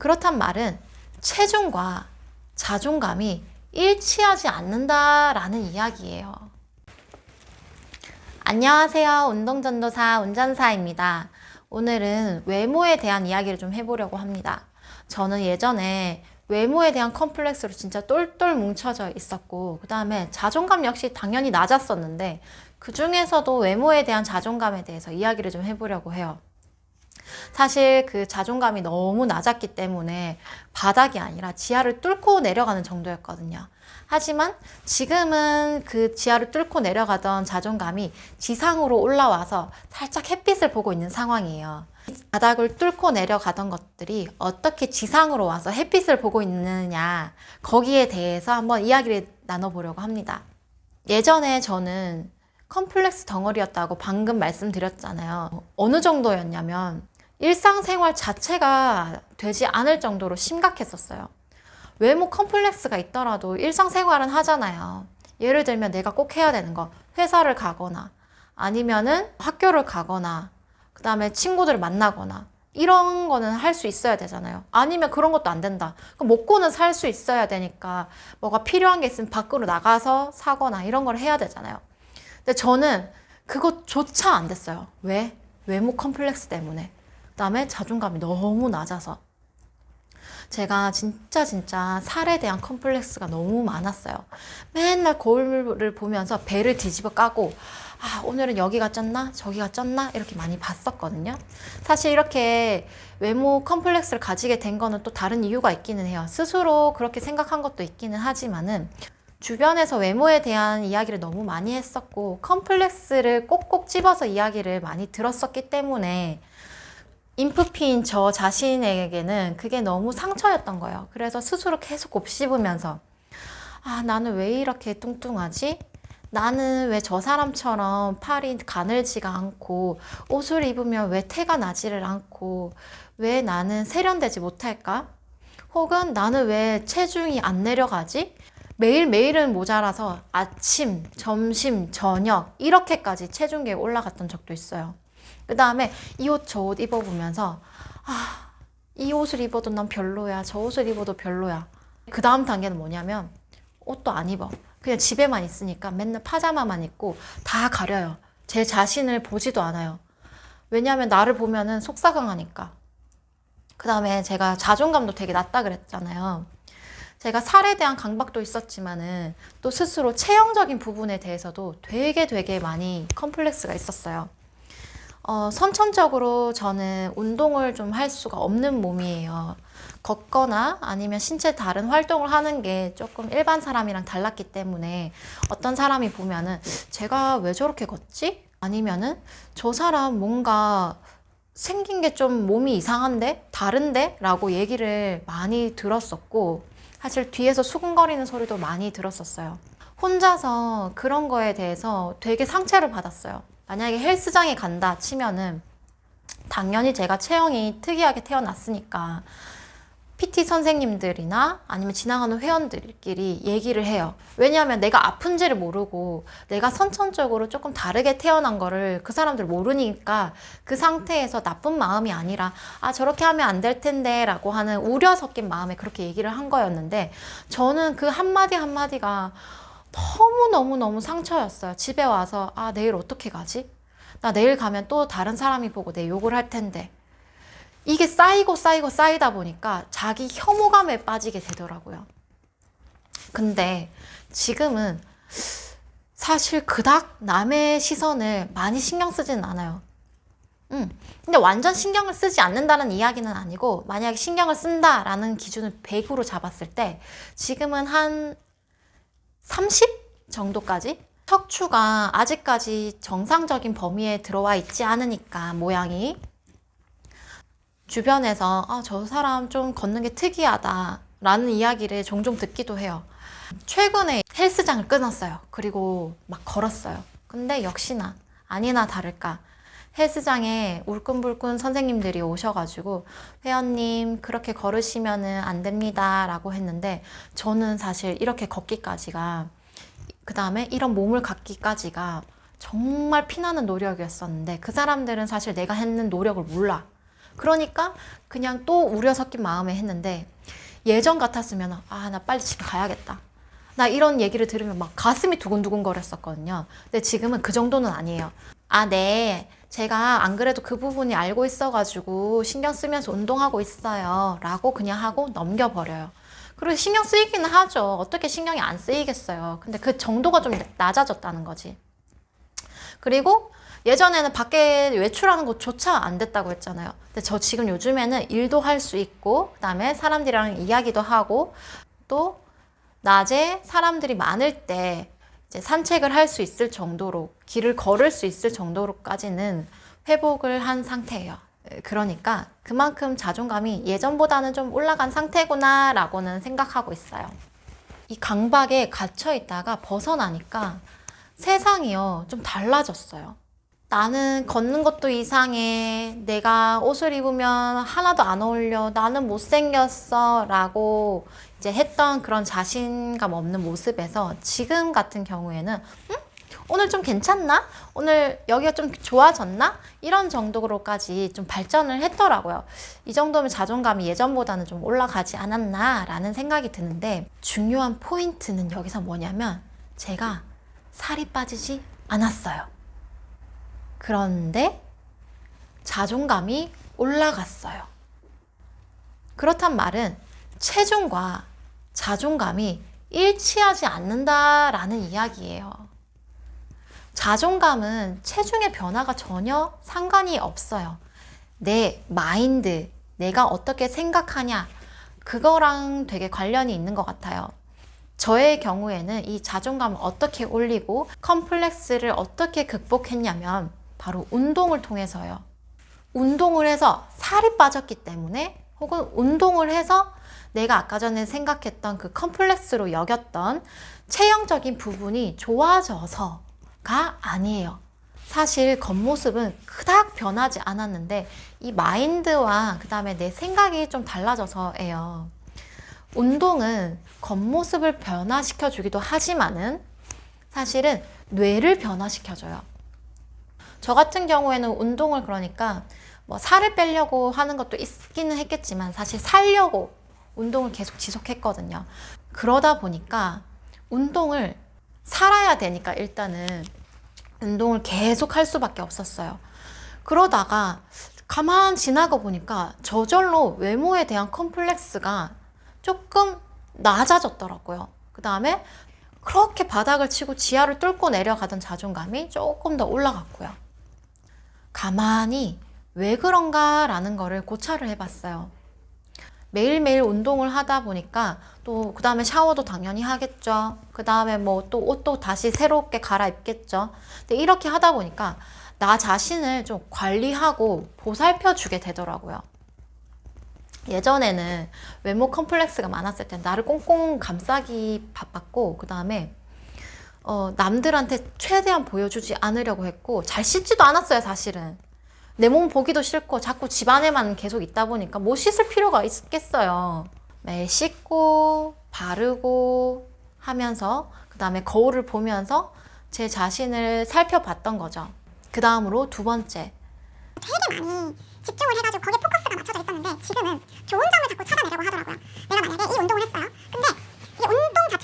그렇단 말은 체중과 자존감이 일치하지 않는다라는 이야기예요. 안녕하세요. 운동전도사 운전사입니다. 오늘은 외모에 대한 이야기를 좀 해보려고 합니다. 저는 예전에 외모에 대한 컴플렉스로 진짜 똘똘 뭉쳐져 있었고, 그 다음에 자존감 역시 당연히 낮았었는데, 그 중에서도 외모에 대한 자존감에 대해서 이야기를 좀 해보려고 해요. 사실 그 자존감이 너무 낮았기 때문에 바닥이 아니라 지하를 뚫고 내려가는 정도였거든요. 하지만 지금은 그 지하를 뚫고 내려가던 자존감이 지상으로 올라와서 살짝 햇빛을 보고 있는 상황이에요. 바닥을 뚫고 내려가던 것들이 어떻게 지상으로 와서 햇빛을 보고 있느냐, 거기에 대해서 한번 이야기를 나눠보려고 합니다. 예전에 저는 컴플렉스 덩어리였다고 방금 말씀드렸잖아요. 어느 정도였냐면 일상생활 자체가 되지 않을 정도로 심각했었어요. 외모 컴플렉스가 있더라도 일상생활은 하잖아요. 예를 들면 내가 꼭 해야 되는 거, 회사를 가거나 아니면은 학교를 가거나 그 다음에 친구들을 만나거나 이런 거는 할 수 있어야 되잖아요. 아니면 그런 것도 안 된다. 그럼 먹고는 살 수 있어야 되니까 뭐가 필요한 게 있으면 밖으로 나가서 사거나 이런 걸 해야 되잖아요. 근데 저는 그것조차 안 됐어요. 왜? 외모 컴플렉스 때문에. 그 다음에 자존감이 너무 낮아서. 제가 진짜 살에 대한 컴플렉스가 너무 많았어요. 맨날 거울을 보면서 배를 뒤집어 까고, 아, 오늘은 여기가 쪘나? 저기가 쪘나? 이렇게 많이 봤었거든요. 사실 이렇게 외모 컴플렉스를 가지게 된 거는 또 다른 이유가 있기는 해요. 스스로 그렇게 생각한 것도 있기는 하지만은, 주변에서 외모에 대한 이야기를 너무 많이 했었고, 컴플렉스를 꼭꼭 집어서 이야기를 많이 들었었기 때문에, 인프피인 저 자신에게는 그게 너무 상처였던 거예요. 그래서 스스로 계속 곱씹으면서, 아, 나는 왜 이렇게 뚱뚱하지? 나는 왜 저 사람처럼 팔이 가늘지가 않고, 옷을 입으면 왜 태가 나지를 않고, 왜 나는 세련되지 못할까? 혹은 나는 왜 체중이 안 내려가지? 매일매일은 모자라서 아침, 점심, 저녁 이렇게까지 체중계에 올라갔던 적도 있어요. 그 다음에 이 옷 저 옷 입어보면서, 아, 이 옷을 입어도 난 별로야, 저 옷을 입어도 별로야. 그 다음 단계는 뭐냐면 옷도 안 입어. 그냥 집에만 있으니까 맨날 파자마만 입고 다 가려요. 제 자신을 보지도 않아요. 왜냐하면 나를 보면은 속상하니까. 그 다음에 제가 자존감도 되게 낮다 그랬잖아요. 제가 살에 대한 강박도 있었지만은 또 스스로 체형적인 부분에 대해서도 되게 많이 컴플렉스가 있었어요. 선천적으로 저는 운동을 좀 할 수가 없는 몸이에요. 걷거나 아니면 신체 다른 활동을 하는 게 조금 일반 사람이랑 달랐기 때문에 어떤 사람이 보면은 제가 왜 저렇게 걷지? 아니면은 저 사람 뭔가 생긴 게 좀 몸이 이상한데? 다른데? 라고 얘기를 많이 들었었고, 사실 뒤에서 수근거리는 소리도 많이 들었었어요. 혼자서 그런 거에 대해서 되게 상처를 받았어요. 만약에 헬스장에 간다 치면은 당연히 제가 체형이 특이하게 태어났으니까 PT 선생님들이나 아니면 지나가는 회원들끼리 얘기를 해요. 왜냐하면 내가 아픈지를 모르고 내가 선천적으로 조금 다르게 태어난 거를 그 사람들 모르니까 그 상태에서 나쁜 마음이 아니라, 아, 저렇게 하면 안 될 텐데 라고 하는 우려 섞인 마음에 그렇게 얘기를 한 거였는데, 저는 그 한마디 한마디가 너무 상처였어요. 집에 와서, 아, 내일 어떻게 가지? 나 내일 가면 또 다른 사람이 보고 내 욕을 할 텐데. 이게 쌓이다 보니까 자기 혐오감에 빠지게 되더라고요. 근데 지금은 사실 그닥 남의 시선을 많이 신경 쓰지는 않아요. 근데 완전 신경을 쓰지 않는다는 이야기는 아니고, 만약에 신경을 쓴다라는 기준을 100으로 잡았을 때 지금은 한 30 정도까지? 척추가 아직까지 정상적인 범위에 들어와 있지 않으니까, 모양이. 주변에서, 아, 저 사람 좀 걷는 게 특이하다 라는 이야기를 종종 듣기도 해요. 최근에 헬스장을 끊었어요. 그리고 막 걸었어요. 근데 역시나 아니나 다를까 헬스장에 울끈불끈 선생님들이 오셔가지고, 회원님 그렇게 걸으시면은 안 됩니다 라고 했는데, 저는 사실 이렇게 걷기까지가, 그 다음에 이런 몸을 갖기까지가 정말 피나는 노력이었었는데, 그 사람들은 사실 내가 했는 노력을 몰라. 그러니까 그냥 또 우려 섞인 마음에 했는데 예전 같았으면 나 빨리 집에 가야겠다. 나 이런 얘기를 들으면 막 가슴이 두근두근 거렸었거든요. 근데 지금은 그 정도는 아니에요. 네. 제가 안 그래도 그 부분이 알고 있어가지고 신경 쓰면서 운동하고 있어요. 라고 그냥 하고 넘겨버려요. 그리고 신경 쓰이기는 하죠. 어떻게 신경이 안 쓰이겠어요. 근데 그 정도가 좀 낮아졌다는 거지. 그리고 예전에는 밖에 외출하는 것조차 안 됐다고 했잖아요. 근데 저 지금 요즘에는 일도 할 수 있고, 그 다음에 사람들이랑 이야기도 하고, 또 낮에 사람들이 많을 때 이제 산책을 할 수 있을 정도로, 길을 걸을 수 있을 정도로까지는 회복을 한 상태예요. 그러니까 그만큼 자존감이 예전보다는 좀 올라간 상태구나 라고는 생각하고 있어요. 이 강박에 갇혀 있다가 벗어나니까 세상이요, 좀 달라졌어요. 나는 걷는 것도 이상해. 내가 옷을 입으면 하나도 안 어울려. 나는 못생겼어. 라고 이제 했던 그런 자신감 없는 모습에서 지금 같은 경우에는 오늘 좀 괜찮나? 오늘 여기가 좀 좋아졌나? 이런 정도로까지 좀 발전을 했더라고요. 이 정도면 자존감이 예전보다는 좀 올라가지 않았나? 라는 생각이 드는데 중요한 포인트는 여기서 뭐냐면 제가 살이 빠지지 않았어요. 그런데 자존감이 올라갔어요. 그렇단 말은 체중과 자존감이 일치하지 않는다라는 이야기예요. 자존감은 체중의 변화가 전혀 상관이 없어요. 내 마인드, 내가 어떻게 생각하냐, 그거랑 되게 관련이 있는 것 같아요. 저의 경우에는 이 자존감을 어떻게 올리고 컴플렉스를 어떻게 극복했냐면 바로 운동을 통해서요. 운동을 해서 살이 빠졌기 때문에 혹은 운동을 해서 내가 아까 전에 생각했던 그 컴플렉스로 여겼던 체형적인 부분이 좋아져서가 아니에요. 사실 겉모습은 그닥 변하지 않았는데 이 마인드와 그 다음에 내 생각이 좀 달라져서예요. 운동은 겉모습을 변화시켜 주기도 하지만은 사실은 뇌를 변화시켜줘요. 저 같은 경우에는 운동을 그러니까 뭐 살을 빼려고 하는 것도 있기는 했겠지만 사실 살려고 운동을 계속 지속했거든요. 그러다 보니까 운동을 살아야 되니까 일단은 운동을 계속 할 수밖에 없었어요. 그러다가 가만 지나가 보니까 저절로 외모에 대한 컴플렉스가 조금 낮아졌더라고요. 그 다음에 그렇게 바닥을 치고 지하를 뚫고 내려가던 자존감이 조금 더 올라갔고요. 가만히 왜 그런가 라는 거를 고찰을 해봤어요. 매일매일 운동을 하다 보니까 또 그 다음에 샤워도 당연히 하겠죠. 그 다음에 뭐 또 옷도 다시 새롭게 갈아입겠죠. 근데 이렇게 하다 보니까 나 자신을 좀 관리하고 보살펴 주게 되더라고요. 예전에는 외모 컴플렉스가 많았을 때 나를 꽁꽁 감싸기 바빴고 그 다음에 남들한테 최대한 보여주지 않으려고 했고 잘 씻지도 않았어요. 사실은 내 몸 보기도 싫고 자꾸 집안에만 계속 있다 보니까 뭐 씻을 필요가 있겠어요. 매일 씻고 바르고 하면서 그 다음에 거울을 보면서 제 자신을 살펴봤던 거죠. 그 다음으로 두 번째, 되게 많이 집중을 해가지고 거기에 포커스가 맞춰져 있었는데 지금은 좋은 점을 자꾸 찾아내려고 하더라고요. 내가 만약에 이 운동을 했어요. 근데 이 운동 자체가